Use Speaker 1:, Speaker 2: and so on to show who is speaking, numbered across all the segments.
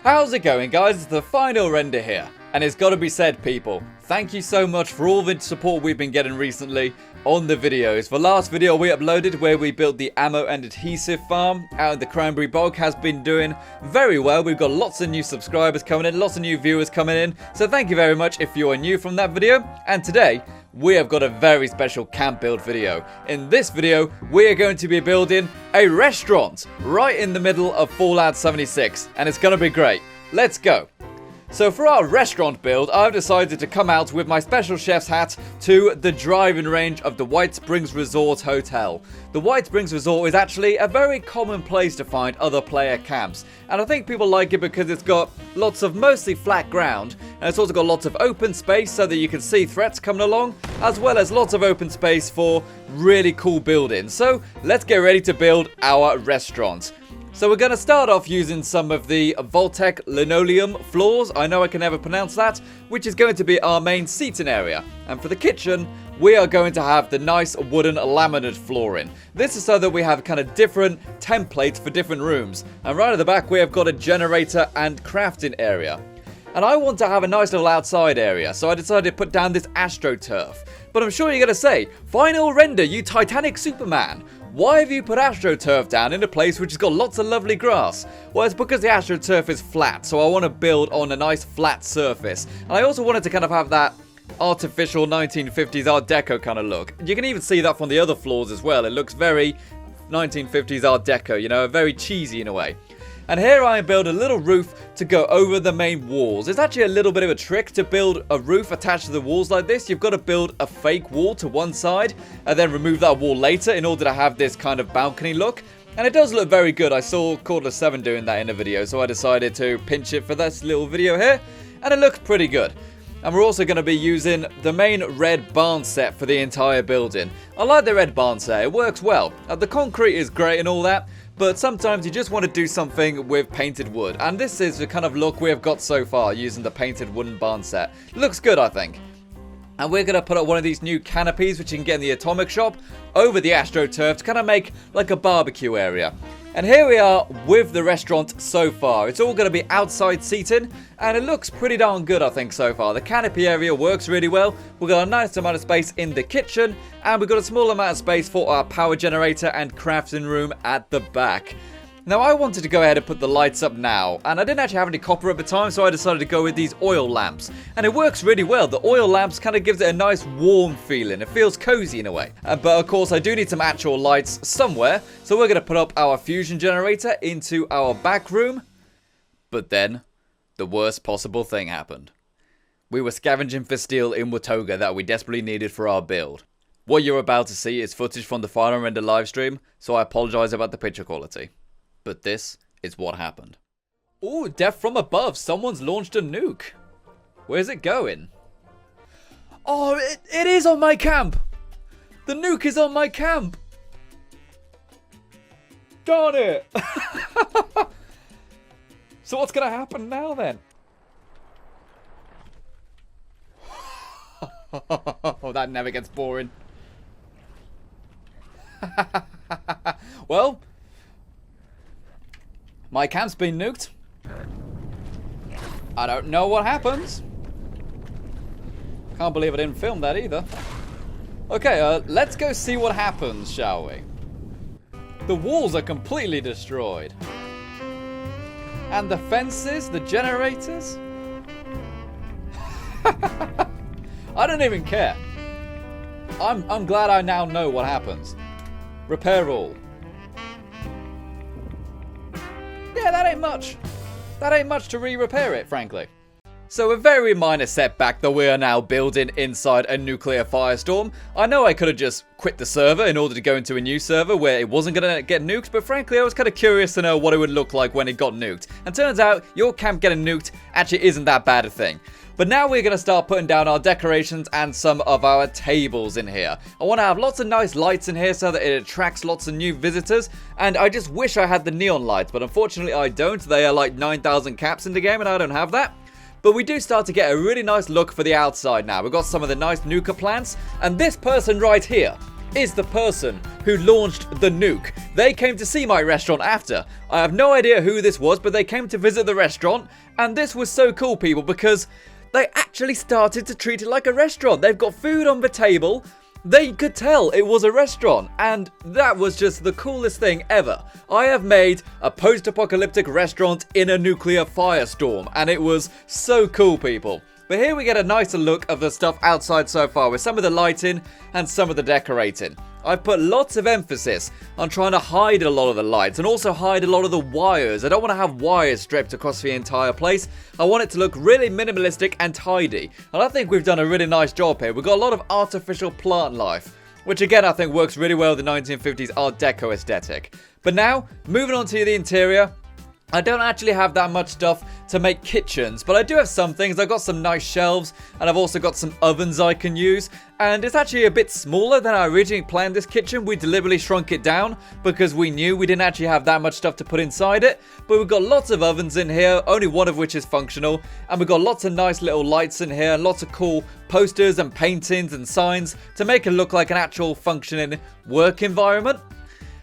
Speaker 1: How's it going, guys? It's the final render here. And it's gotta be said, people, thank you so much for all the support we've been getting recently on the videos. The last video we uploaded where we built the ammo and adhesive farm out in the cranberry bog has been doing very well. We've got lots of new subscribers coming in, lots of new viewers coming in. So thank you very much if you are new from that video. And today, we have got a very special camp build video. In this video, we are going to be building a restaurant right in the middle of Fallout 76. And it's gonna be great. Let's go. So for our restaurant build, I've decided to come out with my special chef's hat to the driving range of the Whitesprings Resort Hotel. The Whitesprings Resort is actually a very common place to find other player camps, and I think people like it because it's got lots of mostly flat ground, and it's also got lots of open space so that you can see threats coming along, as well as lots of open space for really cool buildings. So let's get ready to build our restaurant. So we're going to start off using some of the Voltec linoleum floors, I know I can never pronounce that, which is going to be our main seating area. And for the kitchen, we are going to have the nice wooden laminate flooring. This is so that we have kind of different templates for different rooms. And right at the back, we have got a generator and crafting area. And I want to have a nice little outside area, so I decided to put down this AstroTurf. But I'm sure you're going to say, final render, you Titanic Superman. Why have you put AstroTurf down in a place which has got lots of lovely grass? Well, it's because the AstroTurf is flat, so I want to build on a nice flat surface. And I also wanted to kind of have that artificial 1950s Art Deco kind of look. You can even see that from the other floors as well. It looks very 1950s Art Deco, you know, very cheesy in a way. And here I build a little roof to go over the main walls. It's actually a little bit of a trick to build a roof attached to the walls like this. You've got to build a fake wall to one side and then remove that wall later in order to have this kind of balcony look. And it does look very good. I saw Cordless7 doing that in a video, so I decided to pinch it for this little video here. And it looks pretty good. And we're also going to be using the main red barn set for the entire building. I like the red barn set. It works well. The concrete is great and all that. But sometimes you just want to do something with painted wood. And this is the kind of look we have got so far using the painted wooden barn set. Looks good, I think. And we're going to put up one of these new canopies, which you can get in the Atomic Shop, over the AstroTurf to kind of make like a barbecue area. And here we are with the restaurant so far. It's all going to be outside seating, and it looks pretty darn good, I think, so far. The canopy area works really well. We've got a nice amount of space in the kitchen, and we've got a small amount of space for our power generator and crafting room at the back. Now, I wanted to go ahead and put the lights up now, and I didn't actually have any copper at the time, so I decided to go with these oil lamps. And it works really well. The oil lamps kind of gives it a nice warm feeling. It feels cozy in a way. But of course, I do need some actual lights somewhere, so we're going to put up our fusion generator into our back room. But then, the worst possible thing happened. We were scavenging for steel in Watoga that we desperately needed for our build. What you're about to see is footage from the final render livestream, so I apologize about the picture quality. But this is what happened. Ooh, death from above. Someone's launched a nuke. Where's it going? Oh, it is on my camp. The nuke is on my camp. Darn it. So what's going to happen now then? Oh, that never gets boring. Well, my camp's been nuked. I don't know what happens. Can't believe I didn't film that either. Okay, let's go see what happens, shall we? The walls are completely destroyed. And the fences, the generators. I don't even care. I'm glad I now know what happens. Repair all. Yeah, that ain't much. That ain't much to re-repair it, frankly. So a very minor setback that we are now building inside a nuclear firestorm. I know I could have just quit the server in order to go into a new server where it wasn't going to get nuked, but frankly I was kind of curious to know what it would look like when it got nuked. And turns out your camp getting nuked actually isn't that bad a thing. But now we're going to start putting down our decorations and some of our tables in here. I want to have lots of nice lights in here so that it attracts lots of new visitors. And I just wish I had the neon lights, but unfortunately I don't. They are like 9,000 caps in the game and I don't have that. But we do start to get a really nice look for the outside now. We've got some of the nice nuke plants. And this person right here is the person who launched the nuke. they came to see my restaurant after. I have no idea who this was, but they came to visit the restaurant, and this was so cool, people, because they actually started to treat it like a restaurant. They've got food on the table. They could tell it was a restaurant, and that was just the coolest thing ever. I have made a post-apocalyptic restaurant in a nuclear firestorm, and it was so cool, people. But here we get a nicer look of the stuff outside so far with some of the lighting and some of the decorating. I've put lots of emphasis on trying to hide a lot of the lights and also hide a lot of the wires. I don't want to have wires draped across the entire place. I want it to look really minimalistic and tidy. And I think we've done a really nice job here. We've got a lot of artificial plant life, which again I think works really well with the 1950s Art Deco aesthetic. But now, moving on to the interior. I don't actually have that much stuff to make kitchens, but I do have some things. I've got some nice shelves, and I've also got some ovens I can use. And it's actually a bit smaller than I originally planned this kitchen. We deliberately shrunk it down because we knew we didn't actually have that much stuff to put inside it. But we've got lots of ovens in here, only one of which is functional. And we've got lots of nice little lights in here, and lots of cool posters and paintings and signs to make it look like an actual functioning work environment.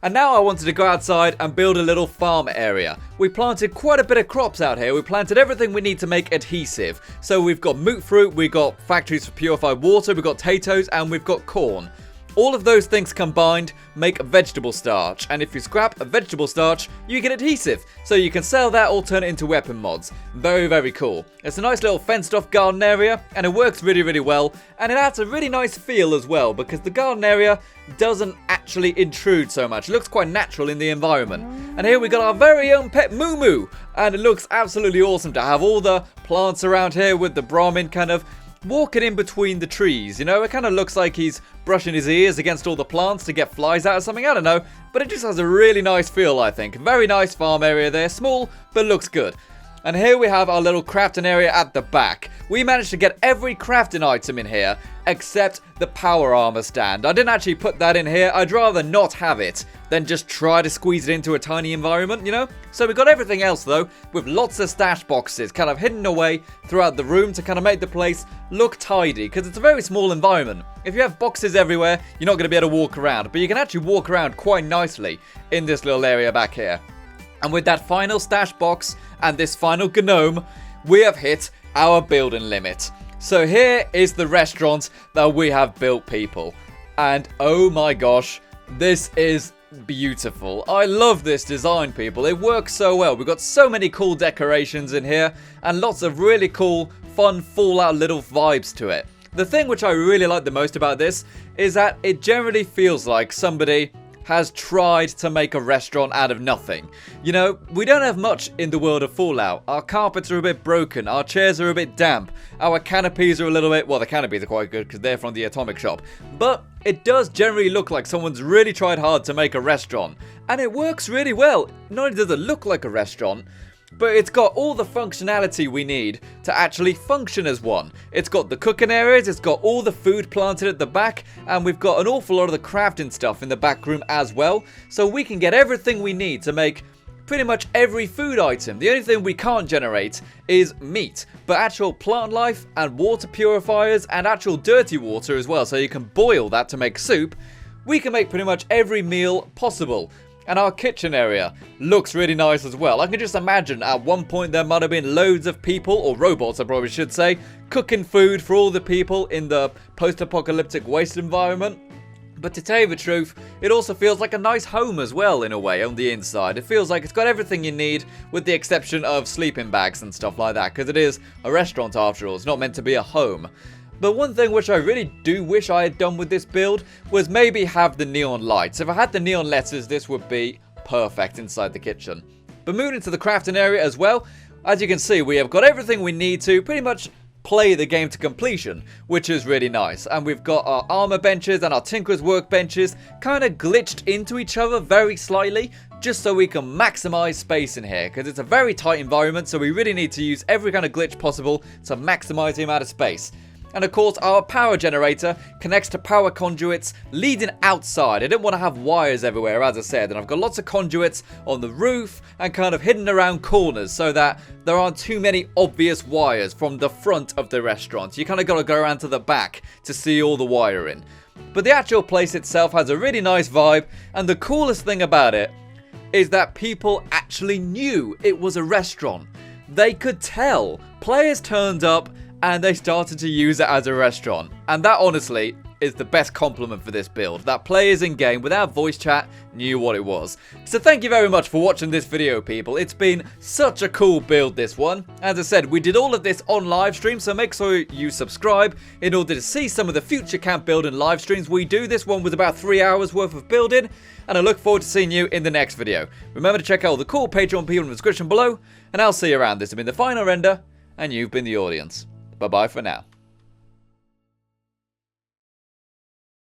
Speaker 1: And now I wanted to go outside and build a little farm area. We planted quite a bit of crops out here. We planted everything we need to make adhesive. So we've got moot fruit, we've got factories for purified water, we've got potatoes, and we've got corn. All of those things combined make vegetable starch, and if you scrap a vegetable starch, you get adhesive. So you can sell that or turn it into weapon mods. Very, very cool. It's a nice little fenced off garden area, and it works really, really well, and it adds a really nice feel as well, because the garden area doesn't actually intrude so much. It looks quite natural in the environment. And here we got our very own pet Moo Moo, and it looks absolutely awesome to have all the plants around here with the Brahmin kind of walking in between the trees, you know. It kind of looks like he's brushing his ears against all the plants to get flies out or something, I don't know, but it just has a really nice feel, I think. Very nice farm area there, small, but looks good. And here we have our little crafting area at the back. We managed to get every crafting item in here except the power armor stand. I didn't actually put that in here. I'd rather not have it than just try to squeeze it into a tiny environment, you know? So we got everything else though, with lots of stash boxes kind of hidden away throughout the room to kind of make the place look tidy, because it's a very small environment. If you have boxes everywhere, you're not going to be able to walk around, but you can actually walk around quite nicely in this little area back here. And with that final stash box and this final gnome, we have hit our building limit. So here is the restaurant that we have built, people. And oh my gosh, this is beautiful. I love this design, people. It works so well. We've got so many cool decorations in here and lots of really cool, fun Fallout little vibes to it. The thing which I really like the most about this is that it generally feels like somebody has tried to make a restaurant out of nothing. You know, we don't have much in the world of Fallout. Our carpets are a bit broken, our chairs are a bit damp, our canopies are a little bit, well, the canopies are quite good because they're from the atomic shop, but it does generally look like someone's really tried hard to make a restaurant, and it works really well. Not only does it look like a restaurant, but it's got all the functionality we need to actually function as one. It's got the cooking areas, it's got all the food planted at the back, and we've got an awful lot of the crafting stuff in the back room as well. So we can get everything we need to make pretty much every food item. The only thing we can't generate is meat, but actual plant life and water purifiers and actual dirty water as well, so you can boil that to make soup. We can make pretty much every meal possible. And our kitchen area looks really nice as well. I can just imagine at one point there might have been loads of people, or robots I probably should say, cooking food for all the people in the post-apocalyptic waste environment. But to tell you the truth, it also feels like a nice home as well in a way on the inside. It feels like it's got everything you need with the exception of sleeping bags and stuff like that, because it is a restaurant after all. It's not meant to be a home. But one thing which I really do wish I had done with this build was maybe have the neon lights. If I had the neon letters, this would be perfect inside the kitchen. But moving into the crafting area as well, as you can see, we have got everything we need to pretty much play the game to completion, which is really nice. And we've got our armor benches and our tinker's workbenches kind of glitched into each other very slightly, just so we can maximize space in here, because it's a very tight environment, so we really need to use every kind of glitch possible to maximize the amount of space. And of course, our power generator connects to power conduits leading outside. I didn't want to have wires everywhere, as I said, and I've got lots of conduits on the roof and kind of hidden around corners so that there aren't too many obvious wires from the front of the restaurant. You kind of got to go around to the back to see all the wiring. But the actual place itself has a really nice vibe, and the coolest thing about it is that people actually knew it was a restaurant. They could tell. Players turned up and they started to use it as a restaurant. And that honestly is the best compliment for this build, that players in game without voice chat knew what it was. So thank you very much for watching this video, people. It's been such a cool build, this one. As I said, we did all of this on live stream, so make sure you subscribe in order to see some of the future camp build and live streams we do. This one was about 3 hours worth of building, and I look forward to seeing you in the next video. Remember to check out all the cool Patreon people in the description below, and I'll see you around. This has been the final render, and you've been the audience. Bye bye for now.